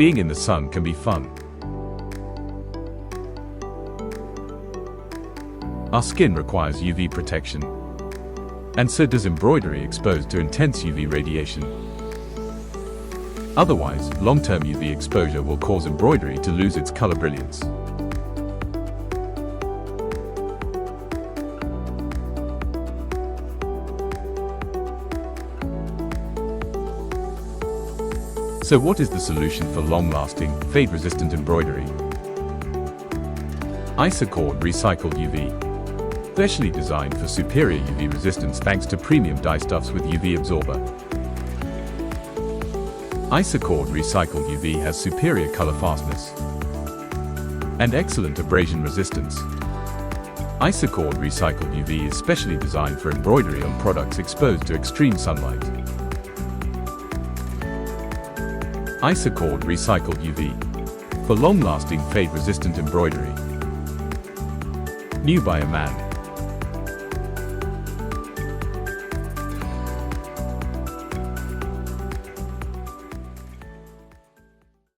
being in the sun can be fun. Our skin requires UV protection, and so does embroidery exposed to intense UV radiation. Otherwise, long-term UV exposure will cause embroidery to lose its color brilliance. So what is the solution for long-lasting, fade-resistant embroidery? Isacord Recycled UV. Specially designed for superior UV resistance thanks to premium dyestuffs with UV absorber. Isacord Recycled UV has superior color fastness and excellent abrasion resistance. Isacord Recycled UV is specially designed for embroidery on products exposed to extreme sunlight. Isacord Recycled UV for long-lasting fade-resistant embroidery. New by AMANN.